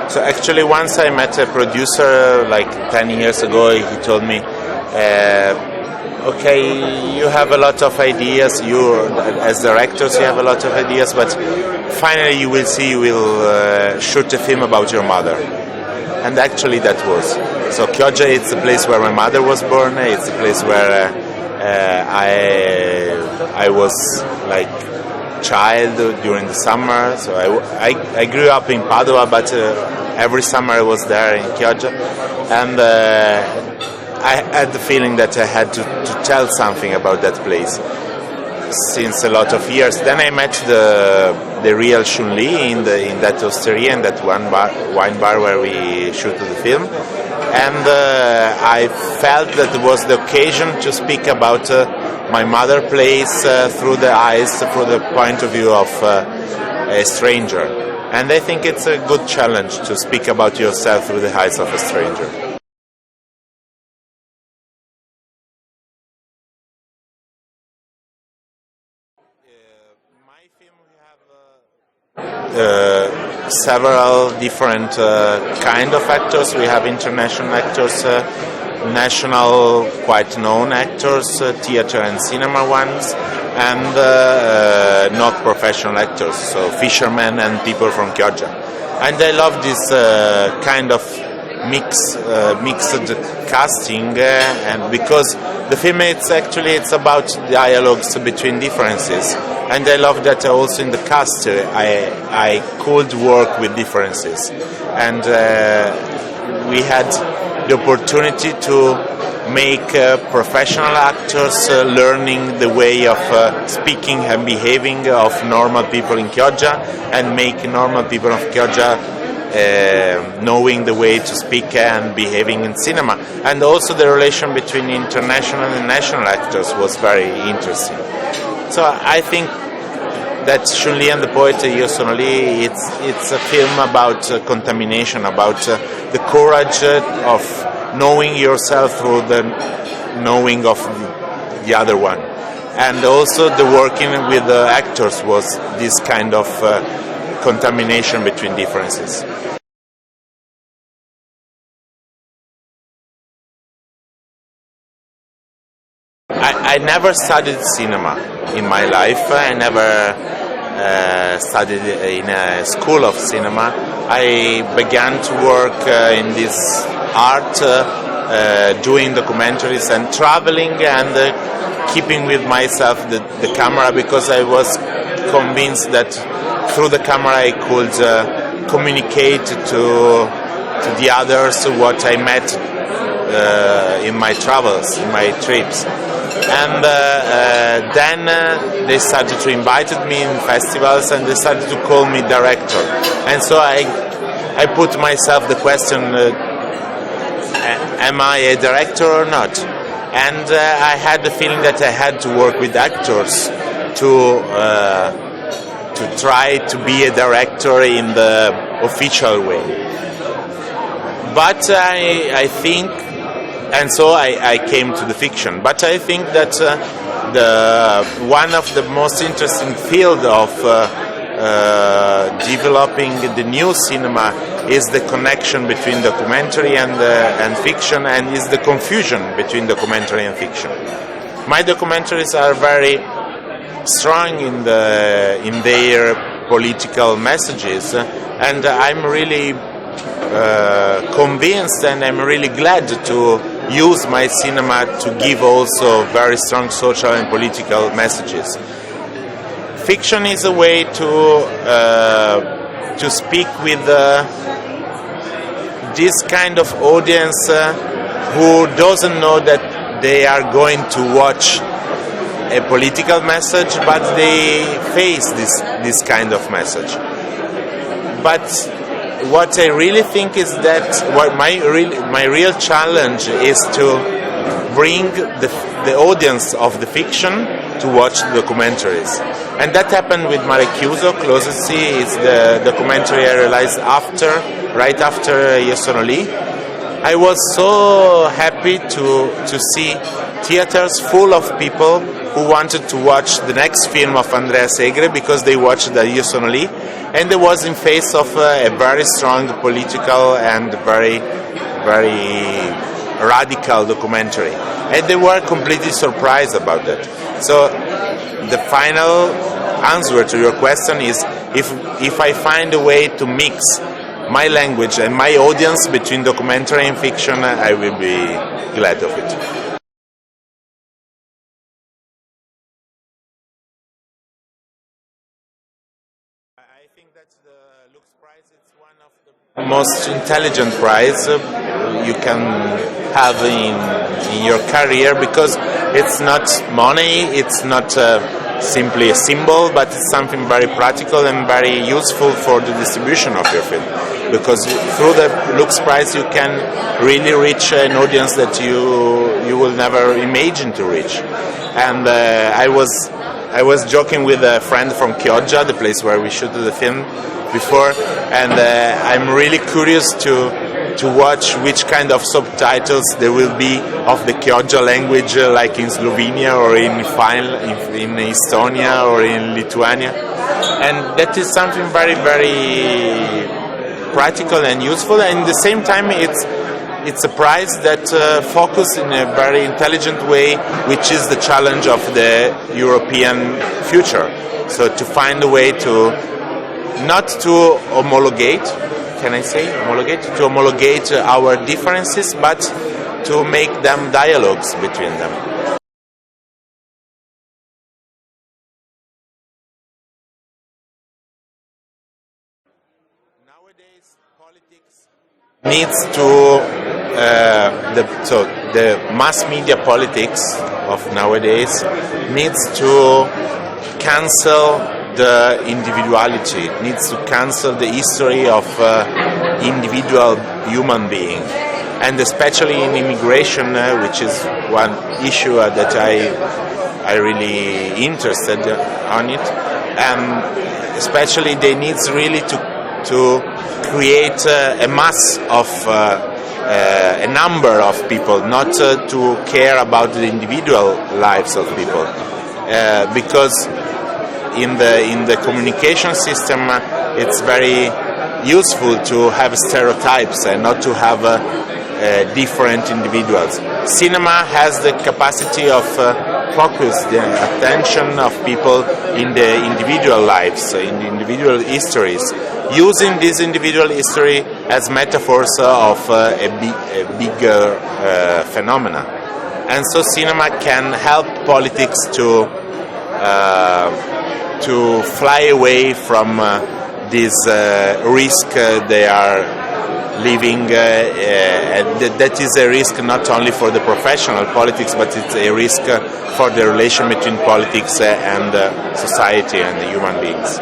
So actually, once I met a producer like 10 years ago, he told me, okay, you have a lot of ideas, as directors you have a lot of ideas, but finally you will see, you will shoot a film about your mother. And actually that was. So Chioggia, it's the place where my mother was born, it's the place where I was like child during the summer. So I grew up in Padua, but every summer I was there in Chioggia. And I had the feeling that I had to tell something about that place since a lot of years. Then I met the real Shun Li in that osteria, in that wine bar where we shot the film, and I felt that it was the occasion to speak about my mother place through the point of view of a stranger. And I think it's a good challenge to speak about yourself through the eyes of a stranger. My film, we have several different kind of actors. We have international actors, national, quite known actors, theater and cinema ones, and not professional actors, so fishermen and people from Chioggia. And I love this kind of mixed casting, and because the film it's about dialogues between differences, and I love that also in the cast I could work with differences, and we had the opportunity to make professional actors learning the way of speaking and behaving of normal people in Chioggia, and make normal people of Chioggia knowing the way to speak and behaving in cinema. And also the relation between international and national actors was very interesting. So I think that Shun Li and the poet Sono, it's a film about contamination, about the courage of knowing yourself through the knowing of the other one. And also the working with the actors was this kind of contamination between differences. I never studied cinema in my life. I never studied in a school of cinema. I began to work in this art, doing documentaries and traveling and keeping with myself the camera, because I was convinced that through the camera I could communicate to the others what I met in my travels, in my trips. And then they started to invite me in festivals, and they started to call me director. And so I put myself the question, am I a director or not? And I had the feeling that I had to work with actors to try to be a director in the official way. But I think, and so I came to the fiction. But I think that one of the most interesting field of developing the new cinema is the connection between documentary and fiction, and is the confusion between documentary and fiction. My documentaries are very strong in their political messages, and I'm really convinced, and I'm really glad to use my cinema to give also very strong social and political messages. Fiction is a way to speak with this kind of audience who doesn't know that they are going to watch a political message, but they face this kind of message. But what I really think is that what my real challenge is to bring the audience of the fiction to watch the documentaries. And that happened with Mare Chiuso. Closely is the documentary I realized right after Sono Li. I was so happy to see theaters full of people who wanted to watch the next film of Andrea Segre because they watched the Sono Li, and there was in face of a very strong political and very radical documentary, and they were completely surprised about that. So the final answer to your question is, if I find a way to mix my language and my audience between documentary and fiction, I will be glad of it. I think that the LUX Prize is one of the most intelligent prize you can have in your career, because it's not money, it's not simply a symbol, but it's something very practical and very useful for the distribution of your film. Because through the LUX Prize you can really reach an audience that you will never imagine to reach. And I was joking with a friend from Chioggia, the place where we shot the film before, and I'm really curious to watch which kind of subtitles there will be of the Chioggia language, like in Slovenia or in Estonia or in Lithuania. And that is something very, very practical and useful, and at the same time it's a prize that focuses in a very intelligent way, which is the challenge of the European future. So to find a way to not to homologate, can I say homologate? To homologate our differences, but to make them dialogues between them. Nowadays, politics needs to the mass media politics of nowadays needs to cancel the individuality, needs to cancel the history of individual human being, and especially in immigration, which is one issue that I really interested on it, and especially they needs really to create a mass of a number of people, not to care about the individual lives of people, because in the communication system it's very useful to have stereotypes and not to have different individuals. Cinema has the capacity of focus the attention of people in the individual lives, in the individual histories, using this individual history as metaphors of a bigger phenomena. And so cinema can help politics to fly away from this risk they are living, and that is a risk not only for the professional politics, but it's a risk for the relation between politics and society and the human beings.